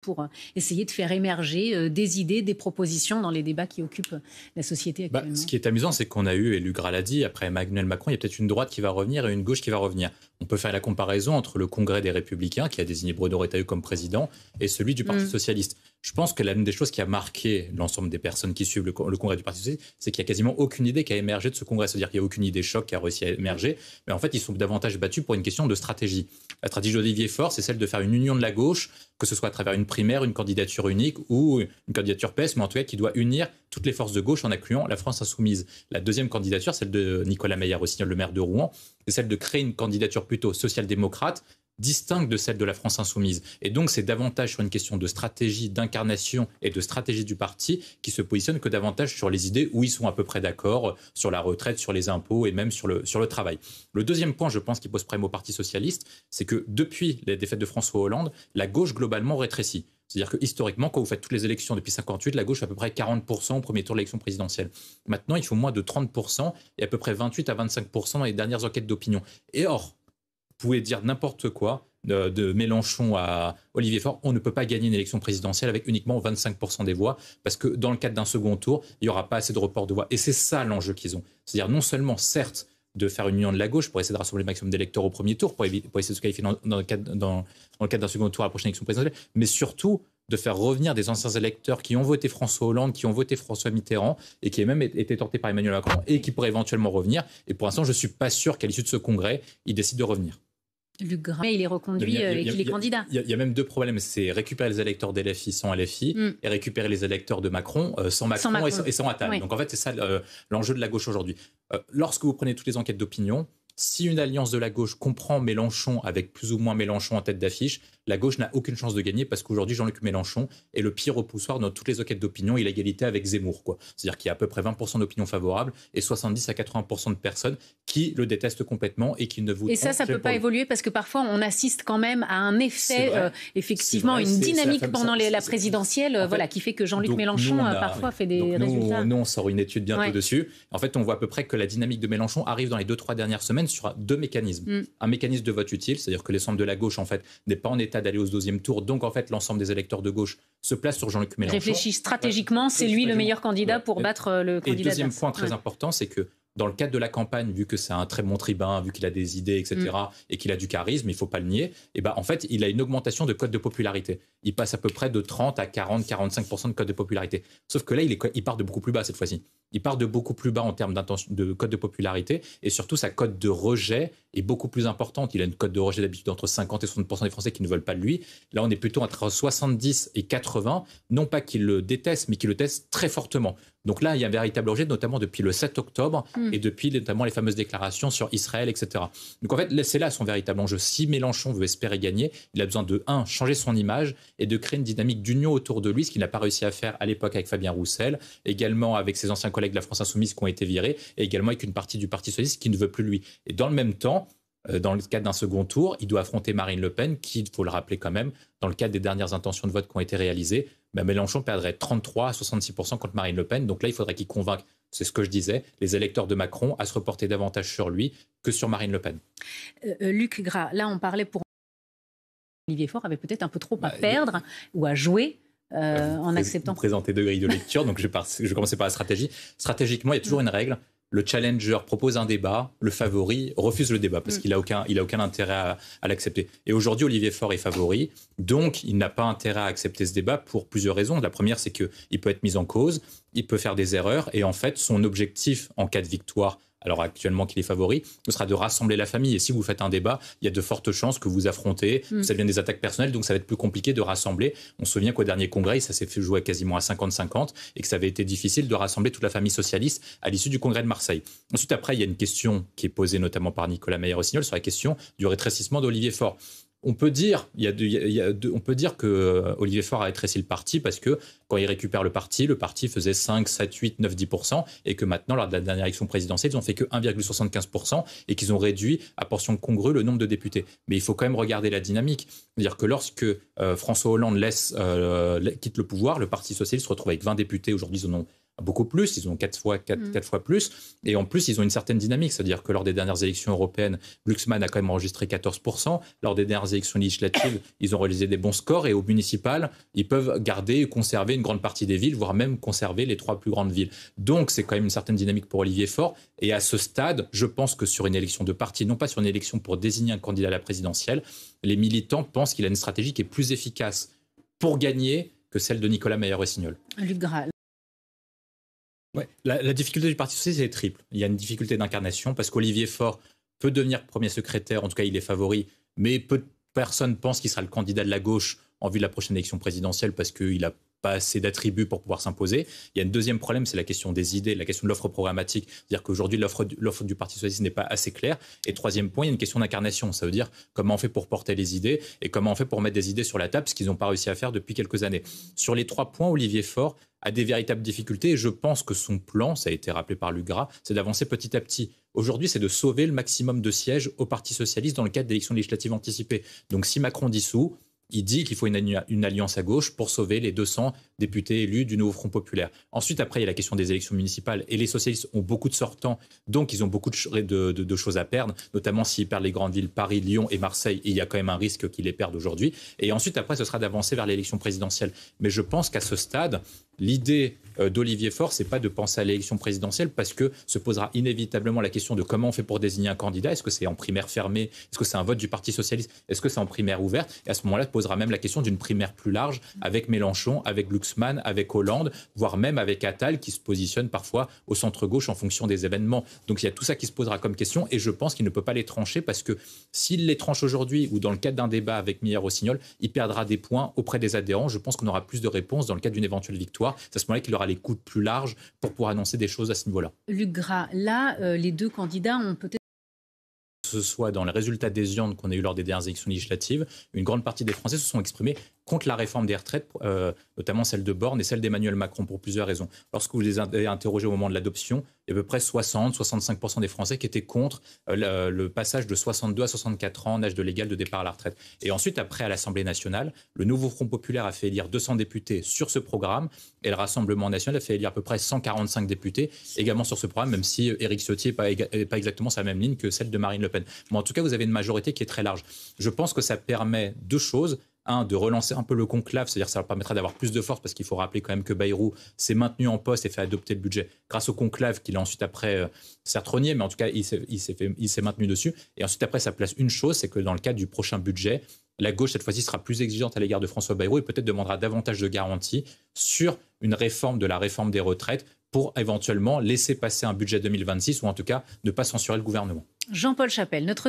pour essayer de faire émerger des idées, des propositions dans les débats qui occupent la société actuellement. Ce qui est amusant, c'est qu'on a eu, et Luc Gras l'a dit, après Emmanuel Macron, il y a peut-être une droite qui va revenir et une gauche qui va revenir. On peut faire la comparaison entre le Congrès des Républicains, qui a désigné Bruno Retailleau comme président, et celui du Parti socialiste. Je pense que l'une des choses qui a marqué l'ensemble des personnes qui suivent le Congrès du Parti socialiste, c'est qu'il n'y a quasiment aucune idée qui a émergé de ce Congrès. C'est-à-dire qu'il n'y a aucune idée choc qui a réussi à émerger. Mais en fait, ils sont davantage battus pour une question de stratégie. La stratégie d'Olivier Faure, c'est celle de faire une union de la gauche, que ce soit à travers une primaire, une candidature unique ou une candidature PES, mais en tout cas qui doit unir toutes les forces de gauche en incluant la France insoumise. La deuxième candidature, celle de Nicolas Meyer-Rossignol, le maire de Rouen, c'est celle de créer une candidature plutôt social-démocrate, distincte de celle de la France insoumise. Et donc, c'est davantage sur une question de stratégie, d'incarnation et de stratégie du parti qui se positionne que davantage sur les idées où ils sont à peu près d'accord, sur la retraite, sur les impôts et même sur le travail. Le deuxième point, je pense, qui pose problème au Parti socialiste, c'est que depuis les défaites de François Hollande, la gauche globalement rétrécit. C'est-à-dire que historiquement, quand vous faites toutes les élections depuis 1958, la gauche fait à peu près 40% au premier tour de l'élection présidentielle. Maintenant, il faut moins de 30% et à peu près 28 à 25% dans les dernières enquêtes d'opinion. Et or, vous pouvez dire n'importe quoi de Mélenchon à Olivier Faure, on ne peut pas gagner une élection présidentielle avec uniquement 25% des voix, parce que dans le cadre d'un second tour, il n'y aura pas assez de report de voix. Et c'est ça l'enjeu qu'ils ont. C'est-à-dire non seulement, certes, de faire une union de la gauche pour essayer de rassembler le maximum d'électeurs au premier tour, pour essayer de se qualifier dans le cadre d'un second tour à la prochaine élection présidentielle, mais surtout de faire revenir des anciens électeurs qui ont voté François Hollande, qui ont voté François Mitterrand et qui ont même été tentés par Emmanuel Macron et qui pourraient éventuellement revenir. Et pour l'instant, je ne suis pas sûr qu'à l'issue de ce congrès, ils décident de revenir. Luc Gras, il est reconduit et qu'il est candidat. Il y a même deux problèmes, c'est récupérer les électeurs d'LFI sans LFI et récupérer les électeurs de Macron sans Macron. Et sans Attal. Oui. Donc en fait, c'est ça l'enjeu de la gauche aujourd'hui. Lorsque vous prenez toutes les enquêtes d'opinion, si une alliance de la gauche comprend Mélenchon avec plus ou moins Mélenchon en tête d'affiche, la gauche n'a aucune chance de gagner parce qu'aujourd'hui, Jean-Luc Mélenchon est le pire repoussoir dans toutes les enquêtes d'opinion et l'égalité avec Zemmour. C'est-à-dire qu'il y a à peu près 20% d'opinion favorable et 70 à 80% de personnes qui le détestent complètement et qui ne voudront. Et ça ne peut pas évoluer parce que parfois, on assiste quand même à un effet, effectivement, une dynamique pendant la présidentielle qui fait que Jean-Luc Mélenchon parfois fait des résultats. Nous, on sort une étude bientôt dessus. En fait, on voit à peu près que la dynamique de Mélenchon arrive dans les 2-3 dernières semaines sur deux mécanismes. Un mécanisme de vote utile, c'est-à-dire que l'ensemble de la gauche en fait n'est pas en état d'aller au deuxième tour, donc en fait l'ensemble des électeurs de gauche se place sur Jean-Luc Mélenchon. Réfléchit stratégiquement, c'est lui le meilleur candidat pour battre le candidat. Et deuxième point très important, c'est que dans le cadre de la campagne, vu que c'est un très bon tribun, vu qu'il a des idées, etc., et qu'il a du charisme, il ne faut pas le nier, et en fait, il a une augmentation de cote de popularité. Il passe à peu près de 30 à 40-45% de cote de popularité. Sauf que là, il part de beaucoup plus bas cette fois-ci. Il part de beaucoup plus bas en termes de cote de popularité, et surtout, sa cote de rejet est beaucoup plus importante. Il a une cote de rejet d'habitude entre 50 et 60% des Français qui ne veulent pas de lui. Là, on est plutôt entre 70 et 80, non pas qu'il le déteste, mais qu'il le teste très fortement. Donc là, il y a un véritable rejet, notamment depuis le 7 octobre et depuis notamment les fameuses déclarations sur Israël, etc. Donc en fait, c'est là son véritable enjeu. Si Mélenchon veut espérer gagner, il a besoin de, changer son image et de créer une dynamique d'union autour de lui, ce qu'il n'a pas réussi à faire à l'époque avec Fabien Roussel, également avec ses anciens collègues de la France Insoumise qui ont été virés, et également avec une partie du Parti socialiste qui ne veut plus lui. Et dans le même temps, dans le cadre d'un second tour, il doit affronter Marine Le Pen, qui, il faut le rappeler quand même, dans le cadre des dernières intentions de vote qui ont été réalisées, Mélenchon perdrait 33 à 66% contre Marine Le Pen. Donc là, il faudrait qu'il convainque, c'est ce que je disais, les électeurs de Macron à se reporter davantage sur lui que sur Marine Le Pen. Luc Gras, là, on parlait pour Olivier Faure avait peut-être un peu trop à perdre ou à jouer. En acceptant. Vous présentez deux grilles de lecture, donc je vais commencer par la stratégie. Stratégiquement, il y a toujours une règle. Le challenger propose un débat, le favori refuse le débat parce qu'il n'a aucun intérêt à l'accepter. Et aujourd'hui, Olivier Faure est favori, donc il n'a pas intérêt à accepter ce débat pour plusieurs raisons. La première, c'est qu'il peut être mis en cause, il peut faire des erreurs, et en fait, son objectif en cas de victoire, alors actuellement qu'il est favori, ce sera de rassembler la famille. Et si vous faites un débat, il y a de fortes chances que vous affrontez, ça devient des attaques personnelles, donc ça va être plus compliqué de rassembler. On se souvient qu'au dernier congrès, ça s'est fait jouer quasiment à 50-50 et que ça avait été difficile de rassembler toute la famille socialiste à l'issue du congrès de Marseille. Ensuite, après, il y a une question qui est posée notamment par Nicolas Meyer-Rossignol sur la question du rétrécissement d'Olivier Faure. On peut dire que Olivier Faure a rétréci le parti parce que quand il récupère le parti faisait 5, 7, 8, 9, 10% et que maintenant, lors de la dernière élection présidentielle, ils n'ont fait que 1,75% et qu'ils ont réduit à portion congrue le nombre de députés. Mais il faut quand même regarder la dynamique. C'est-à-dire que lorsque François Hollande quitte le pouvoir, le Parti socialiste se retrouve avec 20 députés. Aujourd'hui, ils en ont beaucoup plus, ils ont 4 fois plus, et en plus, ils ont une certaine dynamique, c'est-à-dire que lors des dernières élections européennes, Glucksmann a quand même enregistré 14%, lors des dernières élections législatives, ils ont réalisé des bons scores, et au municipal, ils peuvent garder et conserver une grande partie des villes, voire même conserver les 3 plus grandes villes. Donc, c'est quand même une certaine dynamique pour Olivier Faure, et à ce stade, je pense que sur une élection de parti, non pas sur une élection pour désigner un candidat à la présidentielle, les militants pensent qu'il a une stratégie qui est plus efficace pour gagner que celle de Nicolas Meyer-Rossignol. Luc Graal. Ouais, la difficulté du Parti socialiste, c'est triple. Il y a une difficulté d'incarnation parce qu'Olivier Faure peut devenir premier secrétaire, en tout cas il est favori, mais peu de personnes pensent qu'il sera le candidat de la gauche en vue de la prochaine élection présidentielle parce qu'il n'a pas assez d'attributs pour pouvoir s'imposer. Il y a un deuxième problème, c'est la question des idées, la question de l'offre programmatique. C'est-à-dire qu'aujourd'hui, l'offre du Parti socialiste n'est pas assez claire. Et troisième point, il y a une question d'incarnation. Ça veut dire comment on fait pour porter les idées et comment on fait pour mettre des idées sur la table, ce qu'ils n'ont pas réussi à faire depuis quelques années. Sur les 3 points, Olivier Faure a des véritables difficultés et je pense que son plan, ça a été rappelé par Luc Gras, c'est d'avancer petit à petit. Aujourd'hui, c'est de sauver le maximum de sièges au Parti socialiste dans le cadre d'élections législatives anticipées. Donc si Macron dissout, il dit qu'il faut une alliance à gauche pour sauver les 200 députés élus du nouveau Front populaire. Ensuite, après, il y a la question des élections municipales. Et les socialistes ont beaucoup de sortants, donc ils ont beaucoup de choses à perdre, notamment s'ils perdent les grandes villes Paris, Lyon et Marseille. Et il y a quand même un risque qu'ils les perdent aujourd'hui. Et ensuite, après, ce sera d'avancer vers l'élection présidentielle. Mais je pense qu'à ce stade, l'idée d'Olivier Faure, c'est pas de penser à l'élection présidentielle parce que se posera inévitablement la question de comment on fait pour désigner un candidat. Est-ce que c'est en primaire fermée? Est-ce que c'est un vote du Parti socialiste? Est-ce que c'est en primaire ouverte? Et à ce moment-là, se posera même la question d'une primaire plus large avec Mélenchon, avec Glucksmann, avec Hollande, voire même avec Attal qui se positionne parfois au centre-gauche en fonction des événements. Donc il y a tout ça qui se posera comme question et je pense qu'il ne peut pas les trancher parce que s'il les tranche aujourd'hui ou dans le cadre d'un débat avec Meyer-Rossignol, il perdra des points auprès des adhérents. Je pense qu'on aura plus de réponses dans le cadre d'une éventuelle victoire. C'est à ce moment-là qu'il aura les coudes plus larges pour pouvoir annoncer des choses à ce niveau-là. Luc Gras, là, les 2 candidats ont peut-être... Que ce soit dans les résultats des urnes qu'on a eu lors des dernières élections législatives, une grande partie des Français se sont exprimés contre la réforme des retraites, notamment celle de Borne et celle d'Emmanuel Macron, pour plusieurs raisons. Lorsque vous les avez interrogés au moment de l'adoption, il y a à peu près 60-65% des Français qui étaient contre le passage de 62 à 64 ans en âge de légal de départ à la retraite. Et ensuite, après, à l'Assemblée nationale, le nouveau Front populaire a fait élire 200 députés sur ce programme et le Rassemblement national a fait élire à peu près 145 députés également sur ce programme, même si Éric Ciotti n'est pas exactement sur la même ligne que celle de Marine Le Pen. Mais en tout cas, vous avez une majorité qui est très large. Je pense que ça permet 2 choses. Un, de relancer un peu le conclave, c'est-à-dire que ça leur permettra d'avoir plus de force parce qu'il faut rappeler quand même que Bayrou s'est maintenu en poste et fait adopter le budget grâce au conclave qu'il a ensuite après certes renié, mais en tout cas il s'est maintenu dessus. Et ensuite après ça place une chose, c'est que dans le cadre du prochain budget, la gauche cette fois-ci sera plus exigeante à l'égard de François Bayrou et peut-être demandera davantage de garanties sur une réforme de la réforme des retraites pour éventuellement laisser passer un budget 2026 ou en tout cas ne pas censurer le gouvernement. Jean-Paul Chapelle, notre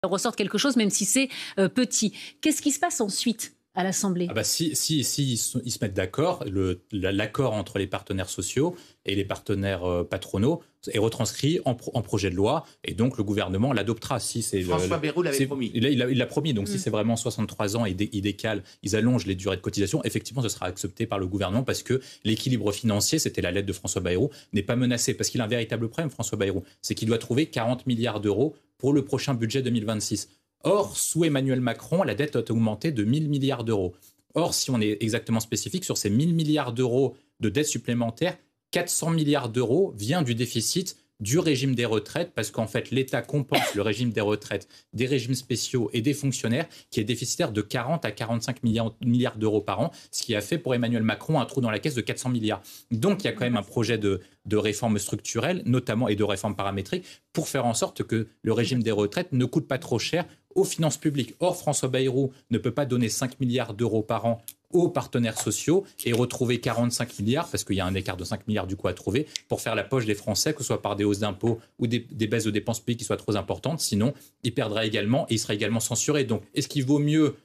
ressorte quelque chose, même si c'est petit. Qu'est-ce qui se passe ensuite à l'Assemblée? Si ils se mettent d'accord, l'accord entre les partenaires sociaux et les partenaires patronaux est retranscrit en projet de loi et donc le gouvernement l'adoptera. François Bayrou l'avait promis. Il l'a promis, donc si c'est vraiment 63 ans, ils allongent les durées de cotisation, effectivement ce sera accepté par le gouvernement parce que l'équilibre financier, c'était la lettre de François Bayrou, n'est pas menacé parce qu'il a un véritable problème, François Bayrou, c'est qu'il doit trouver 40 milliards d'euros pour le prochain budget 2026. Or, sous Emmanuel Macron, la dette a augmenté de 1 000 milliards d'euros. Or, si on est exactement spécifique, sur ces 1 000 milliards d'euros de dette supplémentaire, 400 milliards d'euros vient du déficit du régime des retraites, parce qu'en fait, l'État compense le régime des retraites, des régimes spéciaux et des fonctionnaires, qui est déficitaire de 40 à 45 milliards d'euros par an, ce qui a fait pour Emmanuel Macron un trou dans la caisse de 400 milliards. Donc, il y a quand même un projet de réforme structurelle, notamment, et de réforme paramétrique, pour faire en sorte que le régime des retraites ne coûte pas trop cher aux finances publiques. Or, François Bayrou ne peut pas donner 5 milliards d'euros par an aux partenaires sociaux et retrouver 45 milliards, parce qu'il y a un écart de 5 milliards du coup à trouver, pour faire la poche des Français, que ce soit par des hausses d'impôts ou des baisses de dépenses publiques qui soient trop importantes. Sinon, il perdra également et il sera également censuré. Donc, est-ce qu'il vaut mieux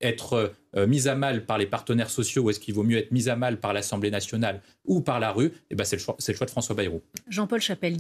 être mis à mal par les partenaires sociaux ou est-ce qu'il vaut mieux être mis à mal par l'Assemblée nationale ou par la rue? C'est le choix de François Bayrou. Jean-Paul Chapelle.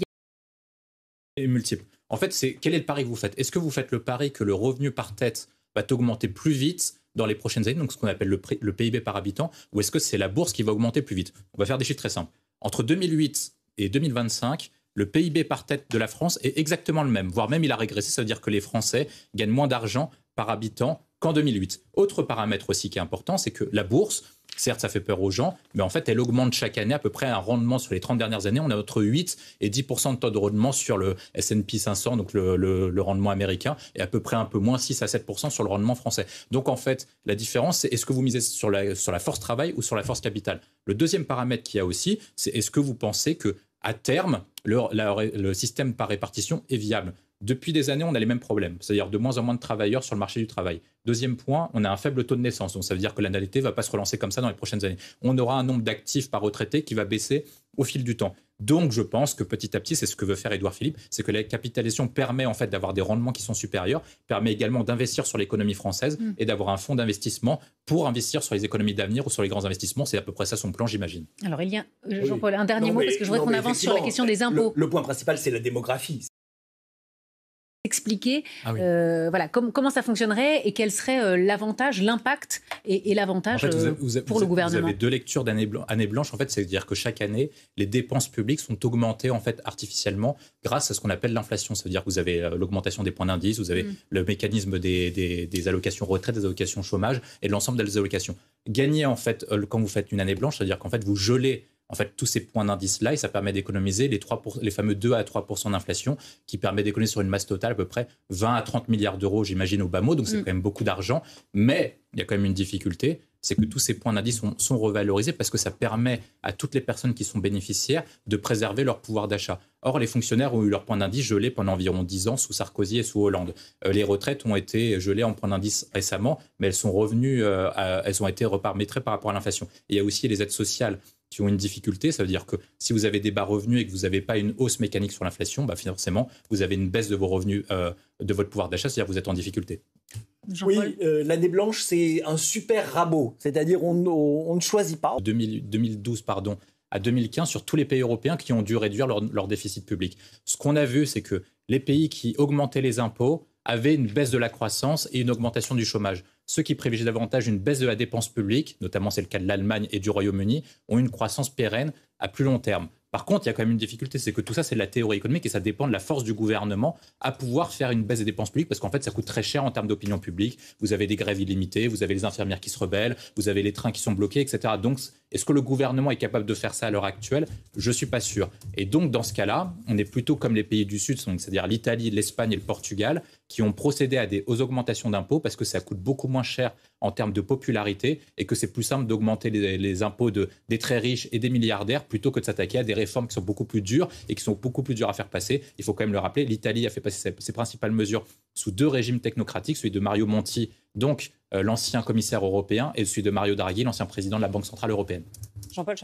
Multiple. En fait, quel est le pari que vous faites? Est-ce que vous faites le pari que le revenu par tête va augmenter plus vite dans les prochaines années, donc ce qu'on appelle le PIB par habitant, ou est-ce que c'est la bourse qui va augmenter plus vite? On va faire des chiffres très simples. Entre 2008 et 2025, le PIB par tête de la France est exactement le même, voire même il a régressé, ça veut dire que les Français gagnent moins d'argent par habitant qu'en 2008. Autre paramètre aussi qui est important, c'est que la bourse, Certes, ça fait peur aux gens, mais en fait, elle augmente chaque année à peu près un rendement sur les 30 dernières années. On a entre 8 et 10% de taux de rendement sur le S&P 500, donc le rendement américain, et à peu près un peu moins 6 à 7% sur le rendement français. Donc en fait, la différence, c'est est-ce que vous misez sur la force travail ou sur la force capitale? Le deuxième paramètre qu'il y a aussi, c'est est-ce que vous pensez que à terme, le système par répartition est viable? Depuis des années, on a les mêmes problèmes, c'est-à-dire de moins en moins de travailleurs sur le marché du travail. Deuxième point, on a un faible taux de naissance, donc ça veut dire que la natalité ne va pas se relancer comme ça dans les prochaines années. On aura un nombre d'actifs par retraité qui va baisser au fil du temps. Donc je pense que petit à petit, c'est ce que veut faire Édouard Philippe, c'est que la capitalisation permet en fait d'avoir des rendements qui sont supérieurs, permet également d'investir sur l'économie française et d'avoir un fonds d'investissement pour investir sur les économies d'avenir ou sur les grands investissements. C'est à peu près ça son plan, j'imagine. Alors il y a, Jean-Paul, un dernier mot parce que je voudrais qu'on avance sur la question des impôts. Le point principal, c'est la démographie. Expliquer voilà, comment ça fonctionnerait et quel serait l'avantage, l'impact et l'avantage pour le gouvernement. Vous avez deux lectures d'année blanche. En fait, c'est-à-dire que chaque année, les dépenses publiques sont augmentées en fait, artificiellement grâce à ce qu'on appelle l'inflation. Ça veut dire que vous avez l'augmentation des points d'indice, vous avez le mécanisme des allocations retraite, des allocations chômage et de l'ensemble des allocations. Gagner, en fait, quand vous faites une année blanche, c'est-à-dire qu'en fait, vous gelez tous ces points d'indice-là, et ça permet d'économiser les fameux 2 à 3% d'inflation, qui permet d'économiser sur une masse totale à peu près 20 à 30 milliards d'euros, j'imagine, au bas mot, donc c'est quand même beaucoup d'argent. Mais il y a quand même une difficulté, c'est que tous ces points d'indice sont revalorisés parce que ça permet à toutes les personnes qui sont bénéficiaires de préserver leur pouvoir d'achat. Or, les fonctionnaires ont eu leur point d'indice gelé pendant environ 10 ans sous Sarkozy et sous Hollande. Les retraites ont été gelées en point d'indice récemment, mais elles sont revenues, elles ont été reparamétrées par rapport à l'inflation. Et il y a aussi les aides sociales qui ont une difficulté, ça veut dire que si vous avez des bas revenus et que vous n'avez pas une hausse mécanique sur l'inflation, forcément, vous avez une baisse de vos revenus, de votre pouvoir d'achat, c'est-à-dire que vous êtes en difficulté. Oui, l'année blanche, c'est un super rabot, c'est-à-dire on ne choisit pas. 2012, à 2015, sur tous les pays européens qui ont dû réduire leur déficit public. Ce qu'on a vu, c'est que les pays qui augmentaient les impôts avaient une baisse de la croissance et une augmentation du chômage. Ceux qui privilégient davantage une baisse de la dépense publique, notamment c'est le cas de l'Allemagne et du Royaume-Uni, ont une croissance pérenne à plus long terme. Par contre, il y a quand même une difficulté, c'est que tout ça, c'est de la théorie économique et ça dépend de la force du gouvernement à pouvoir faire une baisse des dépenses publiques parce qu'en fait, ça coûte très cher en termes d'opinion publique. Vous avez des grèves illimitées, vous avez les infirmières qui se rebellent, vous avez les trains qui sont bloqués, etc. Donc, est-ce que le gouvernement est capable de faire ça à l'heure actuelle? Je ne suis pas sûr. Et donc, dans ce cas-là, on est plutôt comme les pays du Sud, c'est-à-dire l'Italie, l'Espagne et le Portugal, qui ont procédé à aux augmentations d'impôts parce que ça coûte beaucoup moins cher en termes de popularité et que c'est plus simple d'augmenter les impôts des très riches et des milliardaires plutôt que de s'attaquer à des réformes qui sont beaucoup plus dures et qui sont beaucoup plus dures à faire passer. Il faut quand même le rappeler, l'Italie a fait passer ses principales mesures sous deux régimes technocratiques, celui de Mario Monti, donc l'ancien commissaire européen, et celui de Mario Draghi, l'ancien président de la Banque centrale européenne. Jean-Paul Chappell.